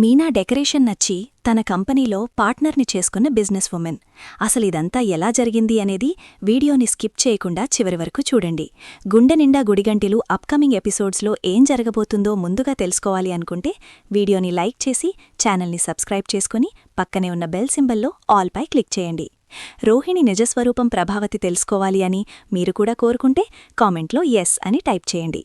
Meena decoration నచ్చి తన కంపెనీలో పార్ట్నర్ని చేసుకున్న బిజినెస్ ఉమెన్. అసలిదంతా ఎలా జరిగింది అనేది వీడియోని స్కిప్ చేయకుండా చివరి వరకు చూడండి. గుండె నిండా గుడిగంటిలు అప్కమింగ్ ఎపిసోడ్స్లో ఏం జరగబోతుందో ముందుగా తెలుసుకోవాలి అనుకుంటే వీడియోని లైక్ చేసి ఛానల్ని సబ్స్క్రైబ్ చేసుకుని పక్కనే ఉన్న బెల్ సింబల్లో ఆల్ పై క్లిక్ చేయండి. రోహిణి నిజస్వరూపం ప్రభావతి తెలుసుకోవాలి అని మీరు కూడా కోరుకుంటే కామెంట్లో ఎస్ అని టైప్ చేయండి.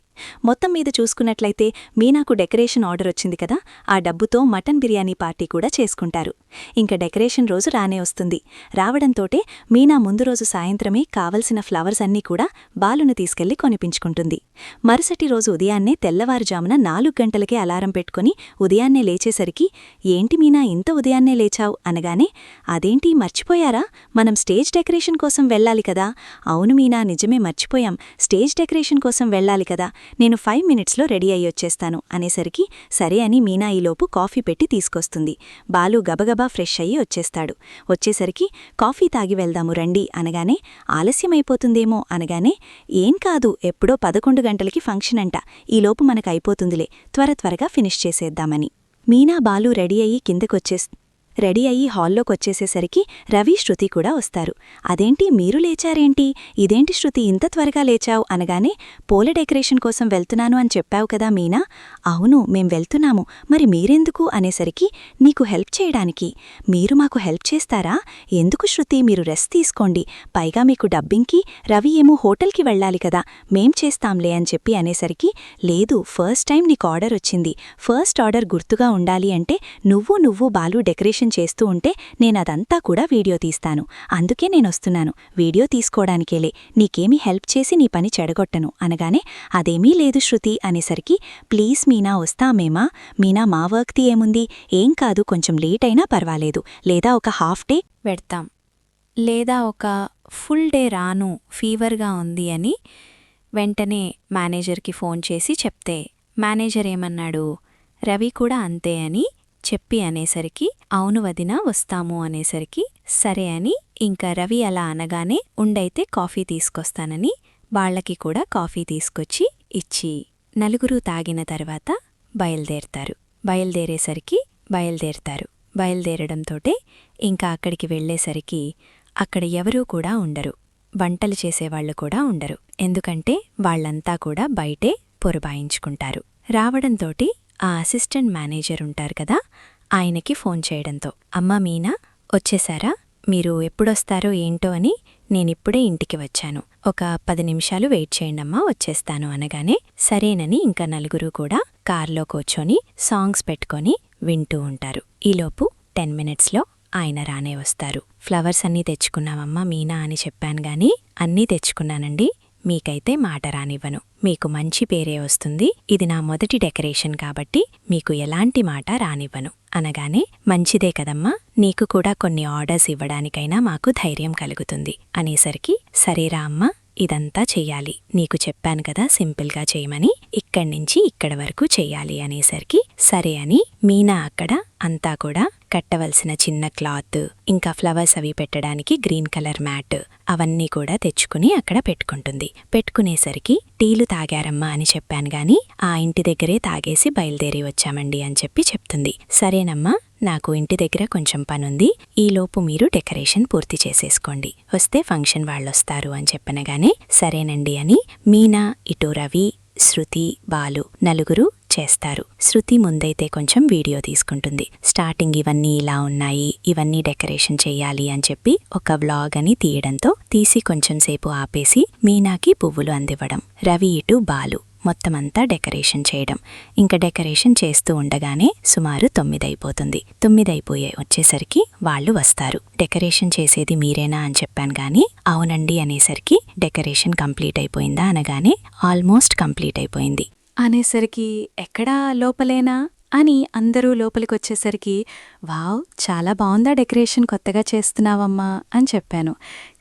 మొత్తం మీద చూసుకున్నట్లయితే మీనాకు డెకరేషన్ ఆర్డర్ వచ్చింది కదా, ఆ డబ్బుతో మటన్ బిర్యానీ పార్టీ కూడా చేసుకుంటారు. ఇంక డెకరేషన్ రోజు రానే వస్తుంది. రావడంతోటే మీనా ముందు రోజు సాయంత్రమే కావలసిన ఫ్లవర్స్ అన్నీ కూడా బాలును తీసుకెళ్లి కొనిపించుకుంటుంది. మరుసటి రోజు ఉదయాన్నే తెల్లవారుజామున 4 గంటలకే అలారం పెట్టుకుని ఉదయాన్నే లేచేసరికి ఏంటి మీనా ఇంత ఉదయాన్నే లేచావు అనగానే, అదేంటి మర్చిపోయారా, మనం స్టేజ్ డెకరేషన్ కోసం వెళ్ళాలి కదా. అవును మీనా, నిజమే మర్చిపోయాం, స్టేజ్ డెకరేషన్ కోసం వెళ్ళాలి కదా, నేను 5 మినిట్స్లో రెడీ అయ్యొచ్చేస్తాను అనేసరికి సరే అని మీనా ఈలోపు కాఫీ పెట్టి తీసుకొస్తుంది. బాలు గబగబా ఫ్రెష్ అయ్యి వచ్చేసరికి కాఫీ తాగి వెళ్దాము రండి అనగానే, ఆలస్యమైపోతుందేమో అనగానే, ఏం కాదు ఎప్పుడో 11 గంటలకి ఫంక్షన్ అంట, ఈలోపు మనకైపోతుందిలే, త్వరగా ఫినిష్ చేసేద్దామని. మీనా బాలు రెడీ అయ్యి హాల్లోకొచ్చేసేసరికి రవి శృతి కూడా వస్తారు. అదేంటి మీరు లేచారేంటి, ఇదేంటి శృతి ఇంత త్వరగా లేచావు అనగానే, పూల డెకరేషన్ కోసం వెళ్తున్నాను అని చెప్పావు కదా మీనా. అవును మేం వెళ్తున్నాము, మరి మీరెందుకు అనేసరికి, నీకు హెల్ప్ చేయడానికి. మీరు మాకు హెల్ప్ చేస్తారా, ఎందుకు శృతి మీరు రెస్ట్ తీసుకోండి, పైగా మీకు డబ్బింగ్కి రవి ఏమో హోటల్కి వెళ్ళాలి కదా, మేం చేస్తాంలే అని చెప్పి అనేసరికి, లేదు ఫస్ట్ టైం నీకు ఆర్డర్ వచ్చింది, ఫస్ట్ ఆర్డర్ గుర్తుగా ఉండాలి అంటే నువ్వు బాలు డెకరేషన్ చేస్తూ ఉంటే నేనదంతా కూడా వీడియో తీస్తాను, అందుకే నేనొస్తున్నాను, వీడియో తీసుకోవడానికేలే, నీకేమీ హెల్ప్ చేసి నీ పని చెడగొట్టను అనగానే, అదేమీ లేదు శృతి అనేసరికి, ప్లీజ్ మీనా వస్తామేమా, మీనా మా వర్క్ది ఏముంది, ఏం కాదు కొంచెం లేట్ అయినా పర్వాలేదు, లేదా ఒక హాఫ్ డే పెడతాం, లేదా ఒక ఫుల్ డే రాను ఫీవర్గా ఉంది అని వెంటనే మేనేజర్కి ఫోన్ చేసి చెప్తే, మేనేజర్ ఏమన్నాడు, రవి కూడా అంతే అని చెప్పి అనేసరికి, అవును వదినా వస్తాము అనేసరికి సరే అని ఇంకా రవి అలా అనగానే, ఉండైతే కాఫీ తీసుకొస్తానని వాళ్లకి కూడా కాఫీ తీసుకొచ్చి ఇచ్చి నలుగురూ తాగిన తర్వాత బయల్దేరడంతోటే ఇంకా అక్కడికి వెళ్లేసరికి అక్కడ ఎవరూ కూడా ఉండరు, వంటలు చేసేవాళ్లు కూడా ఉండరు, ఎందుకంటే వాళ్లంతా కూడా బయటే పొరబాయించుకుంటారు. రావడంతోటి ఆ అసిస్టెంట్ మేనేజర్ ఉంటారు కదా, ఆయనకి ఫోన్ చేయడంతో, అమ్మా మీనా వచ్చేశారా, మీరు ఎప్పుడొస్తారో ఏంటో అని నేనిప్పుడే ఇంటికి వచ్చాను, ఒక 10 నిమిషాలు వెయిట్ చేయండమ్మా వచ్చేస్తాను అనగానే, సరేనని ఇంకా నలుగురూ కూడా కార్లో కూర్చొని సాంగ్స్ పెట్టుకొని వింటూ ఉంటారు. ఈలోపు 10 మినిట్స్లో ఆయన రానే వస్తారు. ఫ్లవర్స్ అన్నీ తెచ్చుకున్నామమ్మా మీనా అని చెప్పాను గాని, అన్నీ తెచ్చుకున్నానండి, మీకైతే మాట రానివ్వను, మీకు మంచి పేరే వస్తుంది, ఇది నా మొదటి డెకరేషన్ కాబట్టి మీకు ఎలాంటి మాట రానివ్వను అనగానే, మంచిదే కదమ్మా, నీకు కూడా కొన్ని ఆర్డర్స్ ఇవ్వడానికైనా మాకు ధైర్యం కలుగుతుంది అనేసరికి, సరేరా అమ్మా ఇదంతా చెయ్యాలి, నీకు చెప్పాను కదా సింపుల్గా చేయమని, ఇక్కడ్నించి ఇక్కడ వరకు చెయ్యాలి అనేసరికి సరే అని మీనా అక్కడ అంతా కూడా కట్టవలసిన చిన్న క్లాత్, ఇంకా ఫ్లవర్స్ అవి పెట్టడానికి గ్రీన్ కలర్ మ్యాట్ అవన్నీ కూడా తెచ్చుకుని అక్కడ పెట్టుకునేసరికి, టీలు తాగారమ్మా అని చెప్పాను గాని ఆ ఇంటి దగ్గరే తాగేసి బయలుదేరి వచ్చామండి అని చెప్తుంది. సరేనమ్మా, నాకు ఇంటి దగ్గర కొంచెం పనుంది, ఈలోపు మీరు డెకరేషన్ పూర్తి చేసేసుకోండి, వస్తే ఫంక్షన్ వాళ్ళొస్తారు అని చెప్పనగానే సరేనండి అని మీనా, ఇటు రవి, శృతి, బాలు నలుగురు చేస్తారు. శృతి ముందైతే కొంచెం వీడియో తీసుకుంటుంది. స్టార్టింగ్ ఇవన్నీ ఇలా ఉన్నాయి, ఇవన్నీ డెకరేషన్ చెయ్యాలి అని చెప్పి ఒక వ్లాగ్ అని తీయడంతో తీసి కొంచెం సేపు ఆపేసి మీనాకి పువ్వులు అందివ్వడం, రవి ఇటు బాలు మొత్తమంతా డెకరేషన్ చేయడం. ఇంకా డెకరేషన్ చేస్తూ ఉండగానే సుమారు 9 అయిపోతుంది. 9 వచ్చేసరికి వాళ్ళు వస్తారు. డెకరేషన్ చేసేది మీరేనా అని చెప్పాను గాని, అవునండి అనేసరికి, డెకరేషన్ కంప్లీట్ అయిపోయిందా అనగానే, ఆల్మోస్ట్ కంప్లీట్ అయిపోయింది అనేసరికి, ఎక్కడా లోపలేనా అని అందరూ లోపలికొచ్చేసరికి, వావ్ చాలా బావుందా డెకరేషన్ కొత్తగా చేస్తున్నావమ్మా అని చెప్పాను.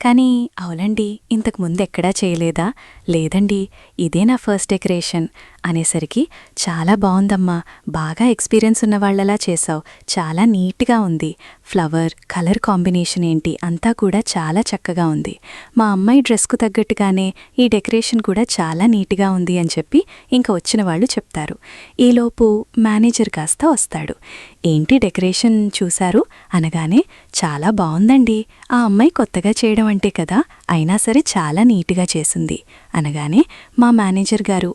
కానీ అవునండి ఇంతకు ముందెక్కడా చేయలేదా, లేదండి ఇదే నా ఫస్ట్ డెకరేషన్ అనేసరికి, చాలా బావుందమ్మా, బాగా ఎక్స్పీరియన్స్ ఉన్నవాళ్లలా చేశావు, చాలా నీట్గా ఉంది, ఫ్లవర్ కలర్ కాంబినేషన్ ఏంటి అంతా కూడా చాలా చక్కగా ఉంది, మా అమ్మాయి డ్రెస్కు తగ్గట్టుగానే ఈ డెకరేషన్ కూడా చాలా నీట్గా ఉంది అని చెప్పి ఇంకా వచ్చిన వాళ్ళు చెప్తారు. ఈలోపు మేనేజర్ కాస్త వస్తాడు. ఏంటి డెకరేషన్ చూశారు అనగానే, చాలా బావుందండి, ఆ అమ్మాయి కొత్తగా చేయడం అంటే కదా, అయినా సరే చాలా నీట్గా చేసింది అనగానే, మా మేనేజర్ గారు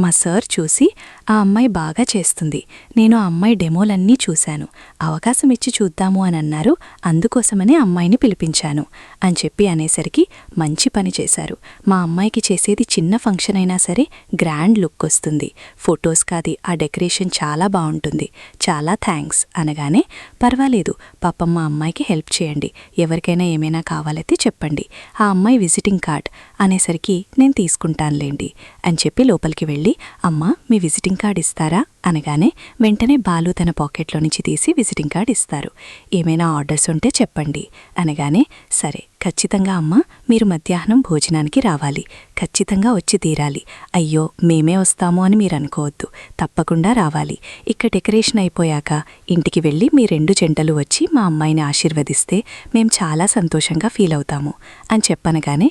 మా సార్ చూసి, ఆ అమ్మాయి బాగా చేస్తుంది, నేను ఆ అమ్మాయి డెమోలన్నీ చూశాను, అవకాశం ఇచ్చి చూద్దాము అని అన్నారు, అందుకోసమనే అమ్మాయిని పిలిపించాను అని చెప్పి అనేసరికి మంచి పని చేశారు. మా అమ్మాయికి చేసేది చిన్న ఫంక్షన్ అయినా సరే గ్రాండ్ లుక్ వస్తుంది, ఫొటోస్ కాది ఆ డెకరేషన్ చాలా బావుంటుంది, చాలా థ్యాంక్స్ అనగానే, పర్వాలేదు పాపం మా అమ్మాయికి హెల్ప్ చేయండి, ఎవరికైనా ఏమైనా కావాలైతే చెప్పండి, ఆ అమ్మాయి విజిటింగ్ కార్డ్ అనేసరికి నేను తీసుకుంటానులేండి అని చెప్పి లోపలికి వెళ్ళి, అమ్మా మీ విజిటింగ్ కార్డ్ ఇస్తారా అనగానే, వెంటనే బాలు తన పాకెట్లో నుంచి తీసి విజిటింగ్ కార్డ్ ఇస్తారు. ఏమైనా ఆర్డర్స్ ఉంటే చెప్పండి అనగానే, సరే ఖచ్చితంగా అమ్మా, మీరు మధ్యాహ్నం భోజనానికి రావాలి, ఖచ్చితంగా వచ్చి తీరాలి, అయ్యో మేమే వస్తాము అని మీరు అనుకోవద్దు, తప్పకుండా రావాలి, ఇక డెకరేషన్ అయిపోయాక ఇంటికి వెళ్ళి మీ 2 జంటలు వచ్చి మా అమ్మాయిని ఆశీర్వదిస్తే మేం చాలా సంతోషంగా ఫీల్ అవుతాము అని చెప్పనగానే,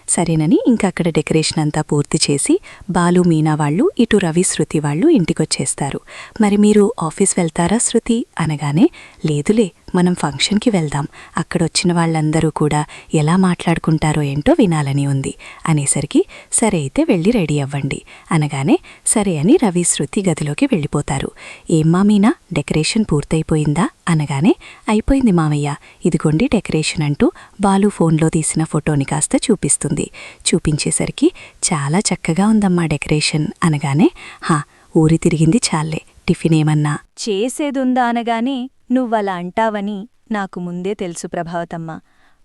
సరేనని ఇంకా అక్కడ డెకరేషన్ అంతా పూర్తి చేసి బాలు మీనా వాళ్ళు ఇటు రవి శృతి వాళ్ళు ఇంటికొచ్చేస్తారు. మరి మీరు ఆఫీస్ వెళ్తారా శృతి అనగానే, లేదులే మనం ఫంక్షన్కి వెళ్దాం, అక్కడొచ్చిన వాళ్ళందరూ కూడా ఎలా మాట్లాడుకుంటారో ఏంటో వినాలని ఉంది అనేసరికి, సరే అయితే వెళ్ళి రెడీ అవ్వండి అనగానే, సరే అని రవి శృతి గదిలోకి వెళ్ళిపోతారు. ఏమ్మా మీనా డెకరేషన్ పూర్తయిపోయిందా అనగానే, అయిపోయింది మామయ్య, ఇదిగోండి డెకరేషన్ అంటూ బాలు ఫోన్లో తీసిన ఫోటోని కాస్త చూపిస్తుంది. చూపించేసరికి, చాలా చక్కగా ఉందమ్మా డెకరేషన్ అనగానే, హా ఊరి తిరిగింది చాలే, టిఫిన్ ఏమన్నా చేసేదుందా అనగానే, నువ్వలా అంటావని నాకు ముందే తెలుసు ప్రభావతమ్మ,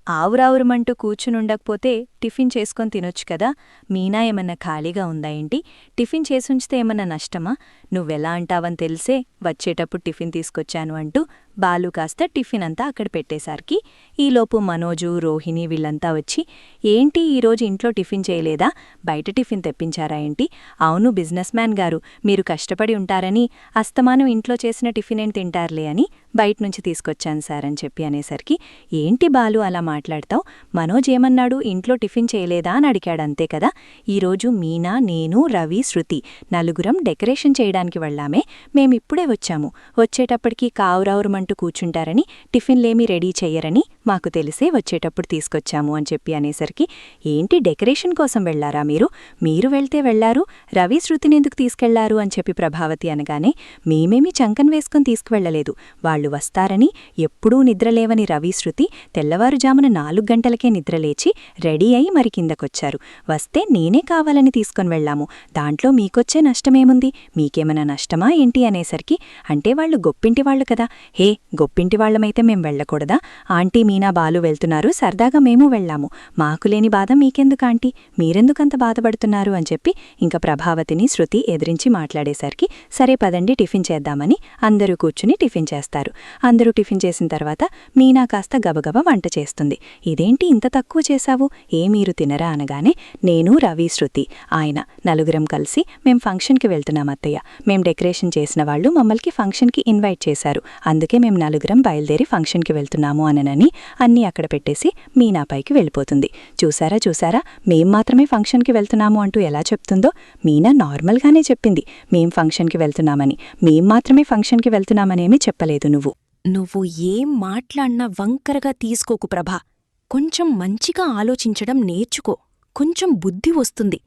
ఆవురావురమంటూ కూర్చునుండకపోతే టిఫిన్ చేసుకొని తినొచ్చు కదా, మీనా ఏమన్నా ఖాళీగా ఉందా ఏంటి, టిఫిన్ చేసుంచితే ఏమన్నా నష్టమా, నువ్వెలా అంటావని తెలిసే వచ్చేటప్పుడు టిఫిన్ తీసుకొచ్చాను అంటూ బాలు కాస్త టిఫిన్ అంతా అక్కడ పెట్టేసరికి, ఈలోపు మనోజు రోహిణి వీళ్ళంతా వచ్చి, ఏంటి ఈరోజు ఇంట్లో టిఫిన్ చేయలేదా, బయట టిఫిన్ తెప్పించారా ఏంటి, అవును బిజినెస్ మ్యాన్ గారు మీరు కష్టపడి ఉంటారని అస్తమానం ఇంట్లో చేసిన టిఫినేం తింటారులే అని బయటనుంచి తీసుకొచ్చాను సార్ అని చెప్పి అనేసరికి, ఏంటి బాలు అలా మాట్లాడతావు, మనోజ్ ఏమన్నాడు, ఇంట్లో టిఫిన్ చేయలేదా అని అడిగాడంతే కదా, ఈరోజు మీనా నేను రవి శృతి నలుగురం డెకరేషన్ చేయడానికి వెళ్ళామే, మేమిప్పుడే వచ్చాము, వచ్చేటప్పటికి కావురావురమంటూ కూర్చుంటారని టిఫిన్లేమీ రెడీ చెయ్యరని మాకు తెలిసే వచ్చేటప్పుడు తీసుకొచ్చాము అని చెప్పి అనేసరికి, ఏంటి డెకరేషన్ కోసం వెళ్లారా మీరు వెళ్తే వెళ్లారు, రవి శృతినెందుకు తీసుకెళ్లారు అని చెప్పి ప్రభావతి అనగానే, మేమేమీ చంకన్ వేసుకుని తీసుకువెళ్లలేదు, వాళ్ళు వస్తారని ఎప్పుడూ నిద్రలేవని రవి శృతి తెల్లవారుజామున 4 గంటలకే నిద్రలేచి రెడీ అయి మరి కిందకొచ్చారు, వస్తే నేనే కావాలని తీసుకొని వెళ్లాము, దాంట్లో మీకొచ్చే నష్టమేముంది, మీకేమైనా నష్టమా ఏంటి అనేసరికి, అంటే వాళ్ళు గొప్పింటివాళ్లు కదా, హే గొప్పింటివాళ్లమైతే మేం వెళ్లకూడదా, ఆంటీ మీనా బాలు వెళ్తున్నారు సరదాగా మేము వెళ్లాము, మాకులేని బాధ మీకెందుకు ఆంటీ, మీరెందుకంత బాధపడుతున్నారు అని చెప్పి ఇంకా ప్రభావతిని శృతి ఎదిరించి మాట్లాడేసరికి, సరే పదండి టిఫిన్ చేద్దామని అందరూ కూర్చుని టిఫిన్ చేస్తారు. అందరూ టిఫిన్ చేసిన తర్వాత మీనా కాస్త గబగబా వంట చేస్తుంది. ఇదేంటి ఇంత తక్కువ చేశావు, మీరు తినరా అనగానే, నేను రవి శృతి ఆయన నలుగురం కలిసి మేం ఫంక్షన్కి వెళ్తున్నాం అత్తయ్య, మేం డెకరేషన్ చేసిన వాళ్ళు మమ్మల్కి ఫంక్షన్కి ఇన్వైట్ చేశారు, అందుకే మేం నలుగురం బయలుదేరి ఫంక్షన్కి వెళ్తున్నాము అనని అన్నీ అక్కడ పెట్టేసి మీనాపైకి వెళ్ళిపోతుంది. చూసారా మేం మాత్రమే ఫంక్షన్కి వెళ్తున్నాము అంటూ ఎలా చెప్తుందో, మీనా నార్మల్గానే చెప్పింది మేం ఫంక్షన్కి వెళ్తున్నామని, మేం మాత్రమే ఫంక్షన్కి వెళ్తున్నామనేమీ చెప్పలేదు. నువ్వు ఏం మాట్లాడినా వంకరగా తీసుకోకు ప్రభా, కొంచెం మంచిగా ఆలోచించడం నేర్చుకో, కొంచెం బుద్ధి వస్తుంది.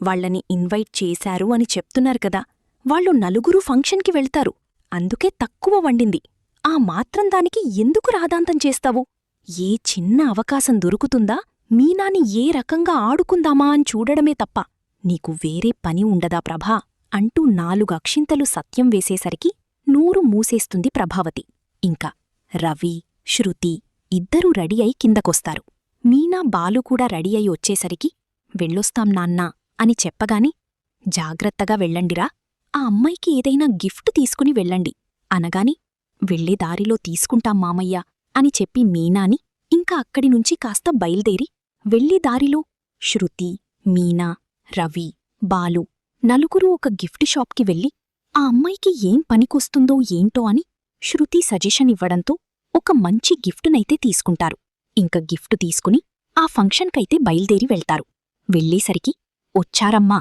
వాళ్లని ఇన్వైట్ చేశారు అని చెప్తున్నారు కదా, వాళ్ళు నలుగురు ఫంక్షన్కి వెళ్తారు, అందుకే తక్కువ వండింది, ఆ మాత్రం దానికి ఎందుకు రాదాంతం చేస్తావు, ఏ చిన్న అవకాశం దొరుకుతుందా మీనాని ఏ రకంగా ఆడుకుందామా అని చూడడమే తప్ప నీకు వేరే పని ఉండదా ప్రభా అంటూ 4 అక్షింతలు సత్యం వేసేసరికి నూరు మూసేస్తుంది ప్రభావతి. ఇంకా రవి శృతి ఇద్దరూ రెడీ అయి కిందకొస్తారు. మీనా బాలు కూడా రెడీ అయి వచ్చేసరికి వెళ్ళొస్తాం నాన్నా అని చెప్పగాని, జాగ్రత్తగా వెళ్ళండిరా, ఆ అమ్మాయికి ఏదైనా గిఫ్ట్ తీసుకుని వెళ్ళండి అనగాని, వెళ్లే దారిలో తీసుకుంటాం మామయ్య అని చెప్పి మీనాని ఇంకా అక్కడినుంచి కాస్త బయల్దేరి వెళ్లే దారిలో శృతి, మీనా, రవి, బాలు నలుగురూ ఒక గిఫ్ట్ షాప్కి వెళ్ళి ఆ అమ్మాయికి ఏం పనికొస్తుందో ఏంటో అని శృతి సజెషన్ ఇవ్వడంతో ఒక మంచి గిఫ్టునైతే తీసుకుంటారు. ఇంక గిఫ్ట్ తీసుకుని ఆ ఫంక్షన్కైతే బయల్దేరి వెళ్తారు. వెళ్ళేసరికి, వచ్చారమ్మా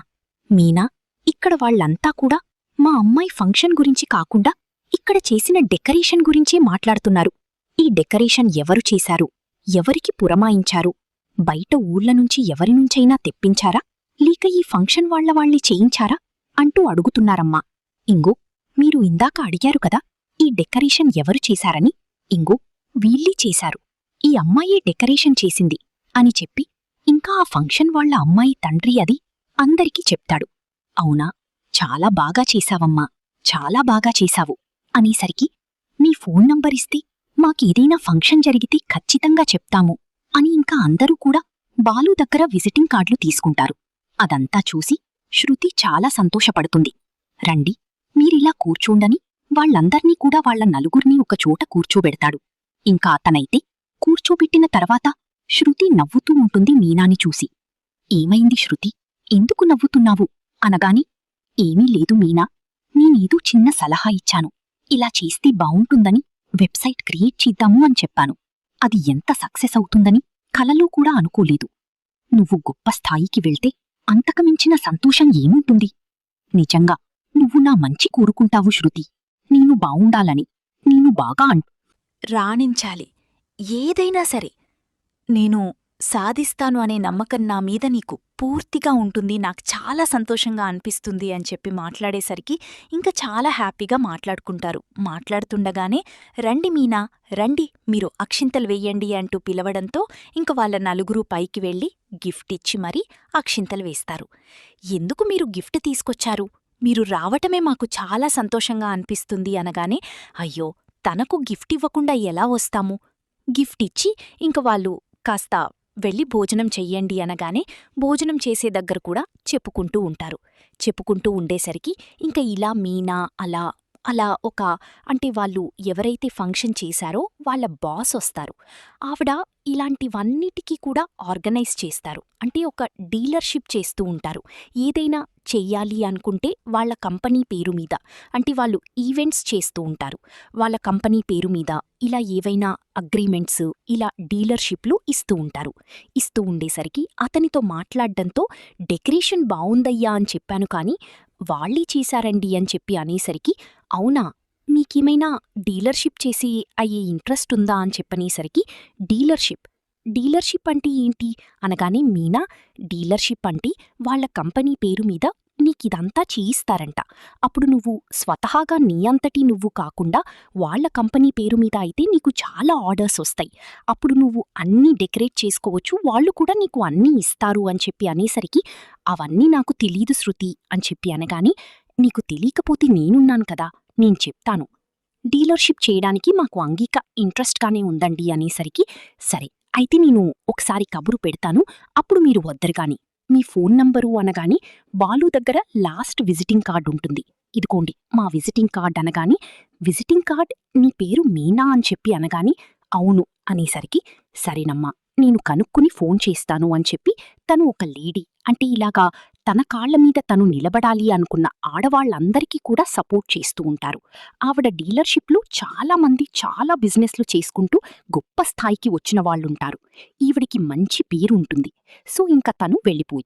మీనా, ఇక్కడ వాళ్లంతా కూడా మా అమ్మాయి ఫంక్షన్ గురించి కాకుండా ఇక్కడ చేసిన డెకరేషన్ గురించే మాట్లాడుతున్నారు. ఈ డెకరేషన్ ఎవరు చేశారు, ఎవరికి పురమాయించారు, బయట ఊర్లనుంచి ఎవరినుంచైనా తెప్పించారా, లేక ఈ ఫంక్షన్ వాళ్లవాళ్లే చేయించారా అంటూ అడుగుతున్నారమ్మా. ఇంగో, మీరు ఇందాక అడిగారు కదా ఈ డెకరేషన్ ఎవరు చేశారని. ఇంగో, వీళ్ళే చేశారు, ఈ అమ్మాయే డెకరేషన్ చేసింది అని చెప్పి ఇంకా ఆ ఫంక్షన్ వాళ్ల అమ్మాయి తండ్రి అది అందరికీ చెప్తాడు. అవునా, చాలా బాగా చేశావమ్మా, చాలా బాగా చేశావు అనేసరికి మీ ఫోన్ నంబరిస్తే మాకేదైనా ఫంక్షన్ జరిగితే ఖచ్చితంగా చెప్తాము అని ఇంకా అందరూ కూడా బాలు దగ్గర విజిటింగ్ కార్డులు తీసుకుంటారు. అదంతా చూసి శృతి చాలా సంతోషపడుతుంది. రండి, మీరిలా కూర్చోండని వాళ్లందర్నీ కూడా వాళ్ల నలుగురినీ ఒకచోట కూర్చోబెడతాడు. ఇంకా అతనైతే కూర్చోబెట్టిన తర్వాత శృతి నవ్వుతూ ఉంటుంది మీనాని చూసి. ఏమైంది శృతి, ఎందుకు నవ్వుతున్నావు అనగాని, ఏమీ లేదు మీనా, నేనేదో చిన్న సలహా ఇచ్చాను, ఇలా చేస్తే బావుంటుందని వెబ్సైట్ క్రియేట్ చేద్దాము అని చెప్పాను. అది ఎంత సక్సెస్ అవుతుందని కలలో కూడా అనుకోలేదు. నువ్వు గొప్ప స్థాయికి వెళ్తే అంతకమించిన సంతోషం ఏముంటుంది. నిజంగా నువ్వు నా మంచి కోరుకుంటావు శృతి, నేను బావుండాలని, నేను బాగా రాణించాలి, ఏదైనా సరే నేను సాధిస్తాను అనే నమ్మకం నా మీద నీకు పూర్తిగా ఉంటుంది, నాకు చాలా సంతోషంగా అనిపిస్తుంది అని చెప్పి మాట్లాడేసరికి ఇంకా చాలా హ్యాపీగా మాట్లాడుకుంటారు. మాట్లాడుతుండగానే రండి మీనా, రండి, మీరు అక్షింతలు వెయ్యండి అంటూ పిలవడంతో ఇంక వాళ్ళ నలుగురు పైకి వెళ్లి గిఫ్ట్ ఇచ్చి మరీ అక్షింతలు వేస్తారు. ఎందుకు మీరు గిఫ్ట్ తీసుకొచ్చారు, మీరు రావటమే మాకు చాలా సంతోషంగా అనిపిస్తుంది అనగానే, అయ్యో, తనకు గిఫ్ట్ ఇవ్వకుండా ఎలా వస్తాము, గిఫ్ట్ ఇచ్చి ఇంక వాళ్ళు కాస్త వెళ్ళి భోజనం చెయ్యండి అనగానే భోజనం చేసే దగ్గర కూడా చెప్పుకుంటూ ఉంటారు. చెప్పుకుంటూ ఉండేసరికి ఇంక ఇలా మీనా అలా అలా అంటే వాళ్ళు ఎవరైతే ఫంక్షన్ చేశారో వాళ్ళ బాస్ వస్తారు. ఆవిడ ఇలాంటివన్నిటికీ కూడా ఆర్గనైజ్ చేస్తారు. అంటే ఒక డీలర్షిప్ చేస్తూ ఉంటారు. ఏదైనా చెయ్యాలి అనుకుంటే వాళ్ళ కంపెనీ పేరు మీద, అంటే వాళ్ళు ఈవెంట్స్ చేస్తూ ఉంటారు, వాళ్ళ కంపెనీ పేరు మీద ఇలా ఏవైనా అగ్రిమెంట్స్, ఇలా డీలర్షిప్లు ఇస్తూ ఉంటారు. ఇస్తూ ఉండేసరికి అతనితో మాట్లాడ్డంతో డెకరేషన్ బావుందయ్యా అని చెప్పాను, కానీ వాళ్ళే చేశారండి అని చెప్పి అనేసరికి, అవునా, మీకేమైనా డీలర్షిప్ చేసి అయ్యే ఇంట్రెస్ట్ ఉందా అని చెప్పనేసరికి, డీలర్షిప్ అంటే ఏంటి అనగానే మీనా, డీలర్షిప్ అంటే వాళ్ళ కంపెనీ పేరు మీద నీకిదంతా చేయిస్తారంట. అప్పుడు నువ్వు స్వతహాగా నీ అంతటి నువ్వు కాకుండా వాళ్ళ కంపెనీ పేరు మీద అయితే నీకు చాలా ఆర్డర్స్ వస్తాయి. అప్పుడు నువ్వు అన్నీ డెకరేట్ చేసుకోవచ్చు, వాళ్ళు కూడా నీకు అన్నీ ఇస్తారు అని చెప్పి అనేసరికి, అవన్నీ నాకు తెలీదు శృతి అని చెప్పి అనగాని, నీకు తెలీకపోతే నేనున్నాను కదా, నేను చెప్తాను, డీలర్షిప్ చేయడానికి మాకు ఇంట్రెస్ట్గానే ఉందండి అనేసరికి, సరే అయితే నేను ఒకసారి కబురు పెడతాను, అప్పుడు మీరు వద్దరుగాని, మీ ఫోన్ నంబరు అనగాని బాలు దగ్గర లాస్ట్ విజిటింగ్ కార్డ్ ఉంటుంది, ఇదిగోండి మా విజిటింగ్ కార్డ్ అనగాని, విజిటింగ్ కార్డ్ నీ పేరు మీనా అని చెప్పి అనగాని, అవును అనేసరికి, సరేనమ్మా, నేను కనుక్కుని ఫోన్ చేస్తాను అని చెప్పి తను ఒక లేడీ, అంటే ఇలాగా తన కాళ్ల మీద తను నిలబడాలి అనుకున్న ఆడవాళ్లందరికీ కూడా సపోర్ట్ చేస్తూ ఉంటారు. ఆవిడ డీలర్షిప్లో చాలామంది చాలా బిజినెస్లు చేసుకుంటూ గొప్ప స్థాయికి వచ్చిన వాళ్ళుంటారు. ఈవిడికి మంచి పేరుంటుంది. సో ఇంక తను వెళ్ళిపోయి